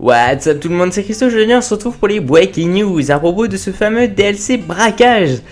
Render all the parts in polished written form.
What's up tout le monde, c'est Christo, aujourd'hui on se retrouve pour les Breaking News à propos de ce fameux DLC braquage.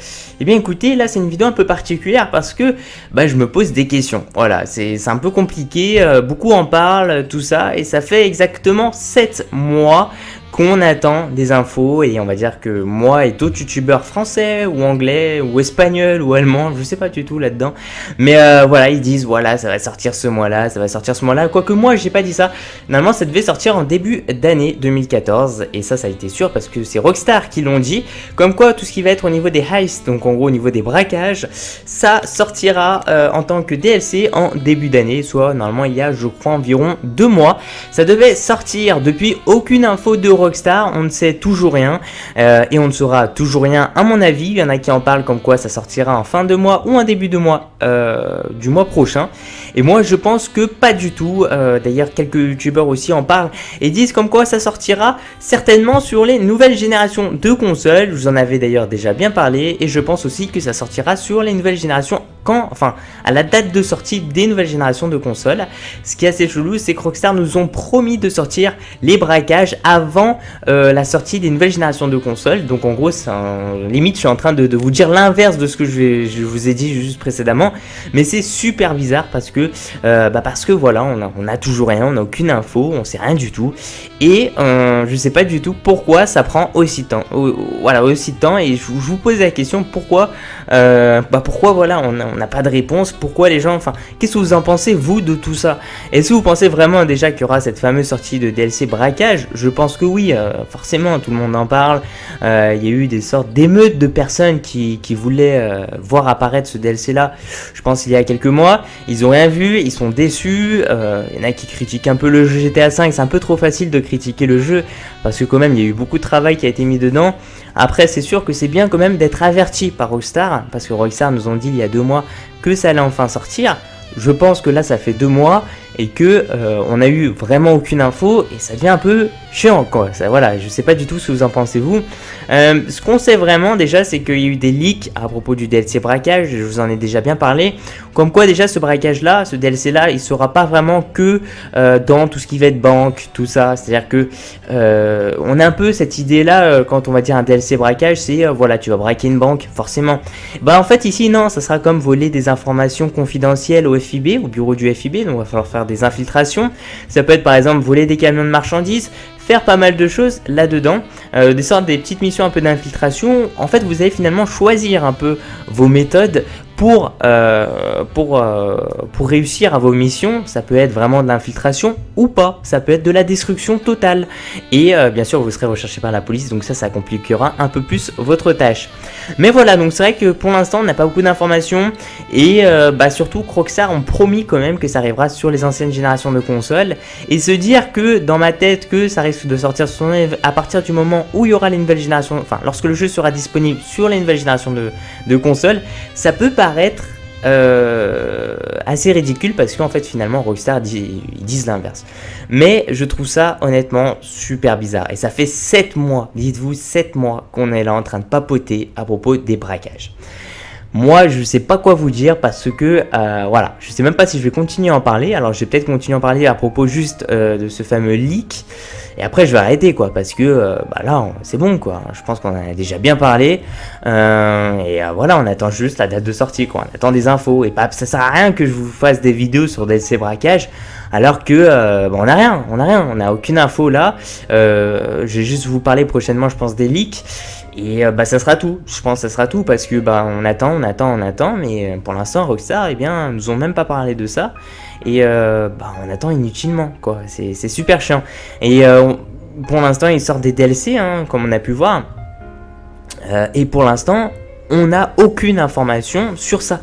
Eh bien écoutez, là c'est une vidéo un peu particulière parce que je me pose des questions. Voilà, c'est un peu compliqué, beaucoup en parlent, tout ça, et ça fait exactement 7 mois qu'on attend des infos, et on va dire que moi et d'autres youtubeurs français ou anglais ou espagnols ou allemands, je sais pas du tout là-dedans, mais voilà, ils disent voilà, ça va sortir ce mois-là, ça va sortir ce mois-là, quoique moi j'ai pas dit ça. Normalement ça devait sortir en début d'année 2014, et ça a été sûr parce que c'est Rockstar qui l'ont dit, comme quoi tout ce qui va être au niveau des heists, donc en gros au niveau des braquages, ça sortira en tant que DLC en début d'année, soit normalement il y a je crois environ 2 mois. Ça devait sortir, depuis aucune info de Rockstar, on ne sait toujours rien, et on ne saura toujours rien à mon avis. Il y en a qui en parlent comme quoi ça sortira en fin de mois ou en début de mois du mois prochain, et moi je pense que pas du tout. D'ailleurs quelques youtubeurs aussi en parlent et disent comme quoi ça sortira certainement sur les nouvelles générations de consoles. Je vous en avais d'ailleurs déjà bien parlé, et je pense aussi que ça sortira sur les nouvelles générations à la date de sortie des nouvelles générations de consoles. Ce qui est assez chelou, c'est que Rockstar nous ont promis de sortir les braquages avant la sortie des nouvelles générations de consoles. Donc en gros, limite je suis en train de vous dire l'inverse de ce que je vous ai dit juste précédemment, mais c'est super bizarre parce que voilà, on a toujours rien, on n'a aucune info, on sait rien du tout, et je sais pas du tout pourquoi ça prend aussi de temps. Aussi de temps, et je vous pose la question pourquoi voilà, on n'a pas de réponse, pourquoi les gens, qu'est-ce que vous en pensez vous de tout ça? Est-ce que vous pensez vraiment déjà qu'il y aura cette fameuse sortie de DLC braquage? Je pense que oui, forcément tout le monde en parle. Il y a eu des sortes d'émeutes de personnes qui voulaient voir apparaître ce DLC là, je pense il y a quelques mois. Ils ont rien vu, ils sont déçus. Il y en a qui critiquent un peu le jeu GTA 5, c'est un peu trop facile de critiquer le jeu parce que quand même il y a eu beaucoup de travail qui a été mis dedans. Après c'est sûr que c'est bien quand même d'être averti par Rockstar, parce que Rockstar nous ont dit il y a 2 mois que ça allait enfin sortir. Je pense que là ça fait 2 mois et que on a eu vraiment aucune info, et ça devient un peu chiant quoi. Voilà, je sais pas du tout ce que vous en pensez vous. Ce qu'on sait vraiment déjà, c'est qu'il y a eu des leaks à propos du DLC braquage, je vous en ai déjà bien parlé, comme quoi déjà ce braquage là, ce DLC là, il sera pas vraiment que dans tout ce qui va être banque, tout ça. C'est-à-dire que on a un peu cette idée là, quand on va dire un DLC braquage, c'est voilà, tu vas braquer une banque forcément. En fait ici non, ça sera comme voler des informations confidentielles au FIB, au bureau du FIB, donc il va falloir faire des infiltrations. Ça peut être par exemple voler des camions de marchandises, faire pas mal de choses là-dedans, des petites missions un peu d'infiltration. En fait vous allez finalement choisir un peu vos méthodes pour réussir à vos missions. Ça peut être vraiment de l'infiltration ou pas, ça peut être de la destruction totale, et bien sûr vous serez recherché par la police, donc ça compliquera un peu plus votre tâche. Mais voilà, donc c'est vrai que pour l'instant on n'a pas beaucoup d'informations, et surtout Rockstar ont promis quand même que ça arrivera sur les anciennes générations de consoles, et se dire que dans ma tête que ça risque de sortir à partir du moment où il y aura les nouvelles générations, lorsque le jeu sera disponible sur les nouvelles générations de consoles, ça peut paraître assez ridicule, parce qu'en fait finalement Rockstar ils disent l'inverse. Mais je trouve ça honnêtement super bizarre, et ça fait 7 mois, dites-vous 7 mois qu'on est là en train de papoter à propos des braquages. Moi je sais pas quoi vous dire, parce que voilà, je sais même pas si je vais continuer à en parler. Alors je vais peut-être continuer à en parler à propos juste de ce fameux leak, et après je vais arrêter quoi, parce que là c'est bon quoi, je pense qu'on en a déjà bien parlé, et voilà, on attend juste la date de sortie quoi, on attend des infos, et ça sert à rien que je vous fasse des vidéos sur DLC braquage alors que on n'a aucune info là. Je vais juste vous parler prochainement je pense des leaks, et ça sera tout, je pense que ça sera tout, parce que on attend, mais pour l'instant Rockstar nous ont même pas parlé de ça, et on attend inutilement quoi, c'est super chiant. Et pour l'instant ils sortent des DLC comme on a pu voir, et pour l'instant on n'a aucune information sur ça.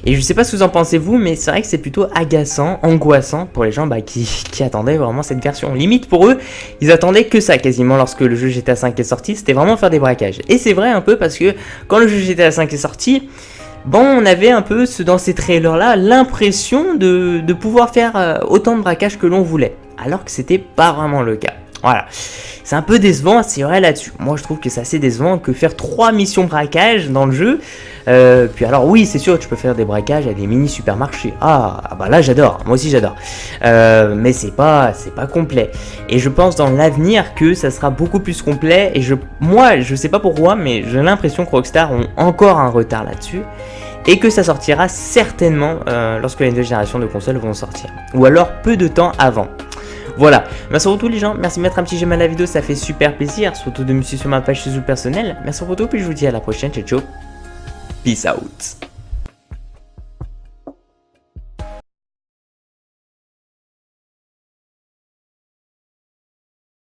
Et je sais pas ce que vous en pensez vous, mais c'est vrai que c'est plutôt agaçant, angoissant pour les gens qui attendaient vraiment cette version. Limite pour eux, ils attendaient que ça quasiment lorsque le jeu GTA 5 est sorti, c'était vraiment faire des braquages. Et c'est vrai un peu, parce que quand le jeu GTA 5 est sorti, on avait un peu dans ces trailers là l'impression de pouvoir faire autant de braquages que l'on voulait, alors que c'était pas vraiment le cas. Voilà. C'est un peu décevant, c'est vrai là-dessus. Moi, je trouve que c'est assez décevant que faire 3 missions braquage dans le jeu. Puis alors, oui, c'est sûr, tu peux faire des braquages à des mini supermarchés. Ah bah là, j'adore. Moi aussi, j'adore. Mais c'est pas complet. Et je pense dans l'avenir que ça sera beaucoup plus complet. Et moi, je sais pas pourquoi, mais j'ai l'impression que Rockstar ont encore un retard là-dessus. Et que ça sortira certainement lorsque les nouvelles générations de consoles vont sortir. Ou alors peu de temps avant. Voilà, merci pour tout les gens, merci de mettre un petit j'aime à la vidéo, ça fait super plaisir, surtout de me suivre sur ma page Facebook personnelle. Merci pour tout, puis je vous dis à la prochaine, ciao ciao, peace out.